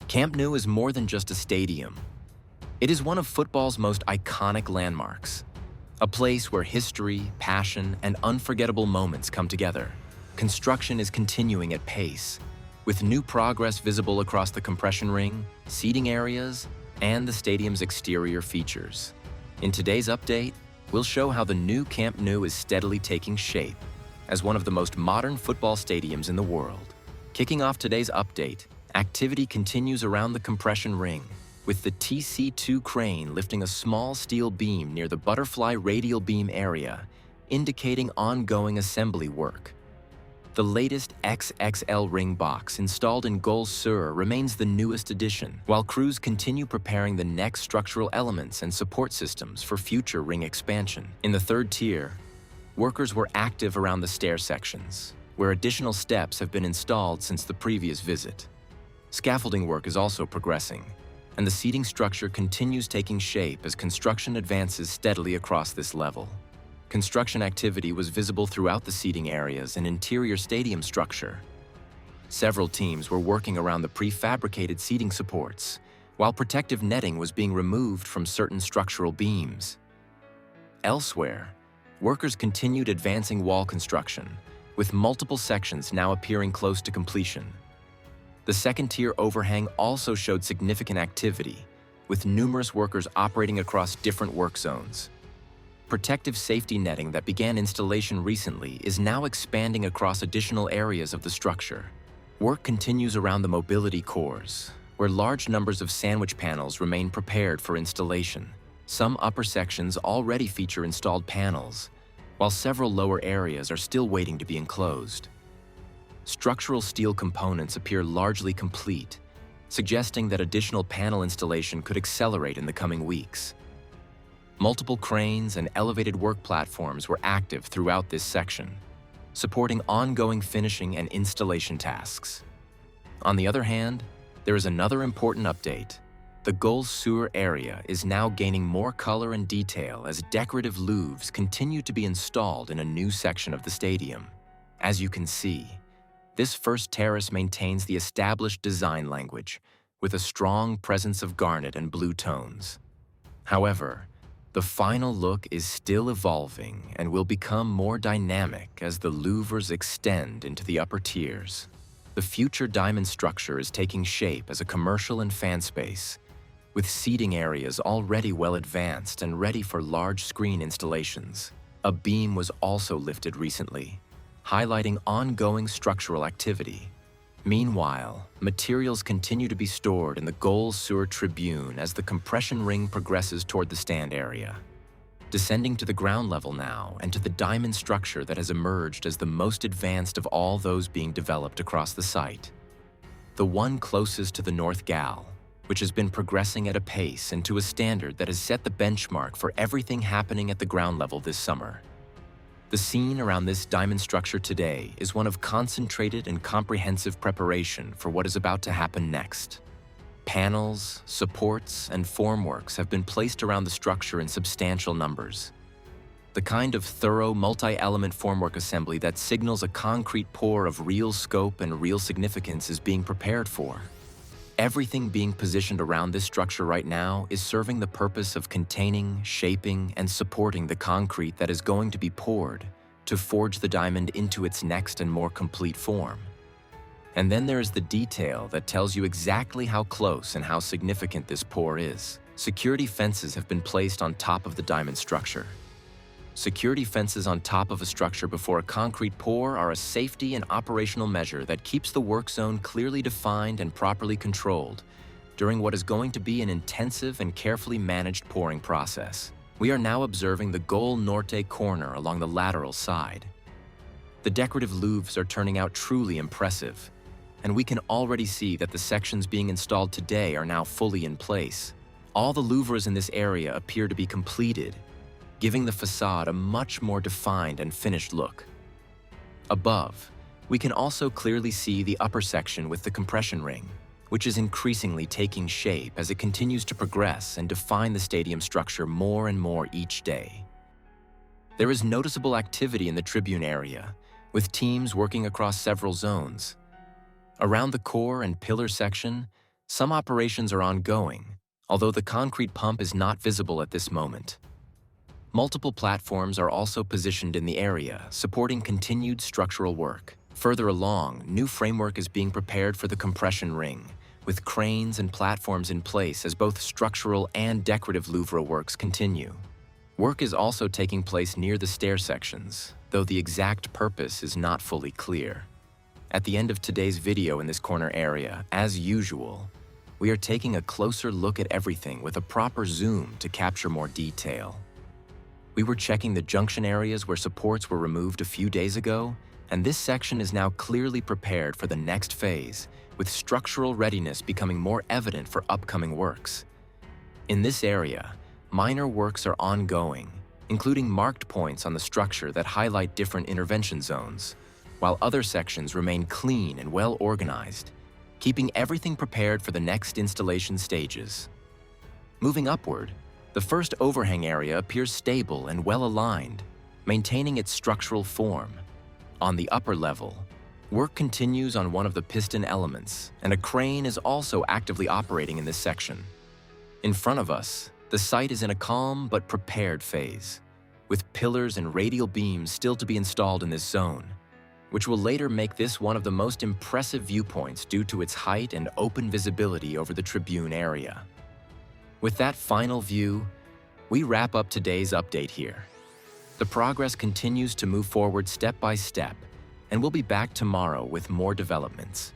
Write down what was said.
Camp Nou is more than just a stadium. It is one of football's most iconic landmarks, a place where history, passion, and unforgettable moments come together. Construction is continuing at pace, with new progress visible across the compression ring, seating areas, and the stadium's exterior features. In today's update, we'll show how the new Camp Nou is steadily taking shape as one of the most modern football stadiums in the world. Kicking off today's update, activity continues around the compression ring, with the TC2 crane lifting a small steel beam near the butterfly radial beam area, indicating ongoing assembly work. The latest XXL ring box installed in Goal Sur remains the newest addition, while crews continue preparing the next structural elements and support systems for future ring expansion. In the third tier, workers were active around the stair sections, where additional steps have been installed since the previous visit. Scaffolding work is also progressing, and the seating structure continues taking shape as construction advances steadily across this level. Construction activity was visible throughout the seating areas and interior stadium structure. Several teams were working around the prefabricated seating supports, while protective netting was being removed from certain structural beams. Elsewhere, workers continued advancing wall construction, with multiple sections now appearing close to completion. The second-tier overhang also showed significant activity, with numerous workers operating across different work zones. Protective safety netting that began installation recently is now expanding across additional areas of the structure. Work continues around the mobility cores, where large numbers of sandwich panels remain prepared for installation. Some upper sections already feature installed panels, while several lower areas are still waiting to be enclosed. Structural steel components appear largely complete, suggesting that additional panel installation could accelerate in the coming weeks. Multiple cranes and elevated work platforms were active throughout this section, supporting ongoing finishing and installation tasks. On the other hand, there is another important update. The Goal Sur area is now gaining more color and detail as decorative Louvres continue to be installed in a new section of the stadium. As you can see, this first terrace maintains the established design language, with a strong presence of garnet and blue tones. However, the final look is still evolving and will become more dynamic as the Louvres extend into the upper tiers. The future diamond structure is taking shape as a commercial and fan space, with seating areas already well advanced and ready for large screen installations. A beam was also lifted recently, highlighting ongoing structural activity. Meanwhile, materials continue to be stored in the Goal Sur Tribune as the compression ring progresses toward the stand area. Descending to the ground level now and to the diamond structure that has emerged as the most advanced of all those being developed across the site. The one closest to the North Gall, which has been progressing at a pace and to a standard that has set the benchmark for everything happening at the ground level this summer. The scene around this diamond structure today is one of concentrated and comprehensive preparation for what is about to happen next. Panels, supports, and formworks have been placed around the structure in substantial numbers. The kind of thorough multi-element formwork assembly that signals a concrete pour of real scope and real significance is being prepared for. Everything being positioned around this structure right now is serving the purpose of containing, shaping, and supporting the concrete that is going to be poured to forge the diamond into its next and more complete form. And then there is the detail that tells you exactly how close and how significant this pour is. Security fences have been placed on top of the diamond structure. Security fences on top of a structure before a concrete pour are a safety and operational measure that keeps the work zone clearly defined and properly controlled during what is going to be an intensive and carefully managed pouring process. We are now observing the Goal Norte corner along the lateral side. The decorative Louvres are turning out truly impressive, and we can already see that the sections being installed today are now fully in place. All the Louvres in this area appear to be completed, giving the facade a much more defined and finished look. Above, we can also clearly see the upper section with the compression ring, which is increasingly taking shape as it continues to progress and define the stadium structure more and more each day. There is noticeable activity in the Tribune area, with teams working across several zones. Around the core and pillar section, Some operations are ongoing, although the concrete pump is not visible at this moment. Multiple platforms are also positioned in the area, supporting continued structural work. Further along, new framework is being prepared for the compression ring, with cranes and platforms in place as both structural and decorative Louvres works continue. Work is also taking place near the stair sections, though the exact purpose is not fully clear. At the end of today's video in this corner area, as usual, we are taking a closer look at everything with a proper zoom to capture more detail. We were checking the junction areas where supports were removed a few days ago, and this section is now clearly prepared for the next phase, with structural readiness becoming more evident for upcoming works. In this area, minor works are ongoing, including marked points on the structure that highlight different intervention zones, while other sections remain clean and well organized, keeping everything prepared for the next installation stages. Moving upward, the first overhang area appears stable and well aligned, maintaining its structural form. On the upper level, work continues on one of the piston elements, and a crane is also actively operating in this section. In front of us, the site is in a calm but prepared phase, with pillars and radial beams still to be installed in this zone, which will later make this one of the most impressive viewpoints due to its height and open visibility over the Tribune area. With that final view, we wrap up today's update here. The progress continues to move forward step by step, and we'll be back tomorrow with more developments.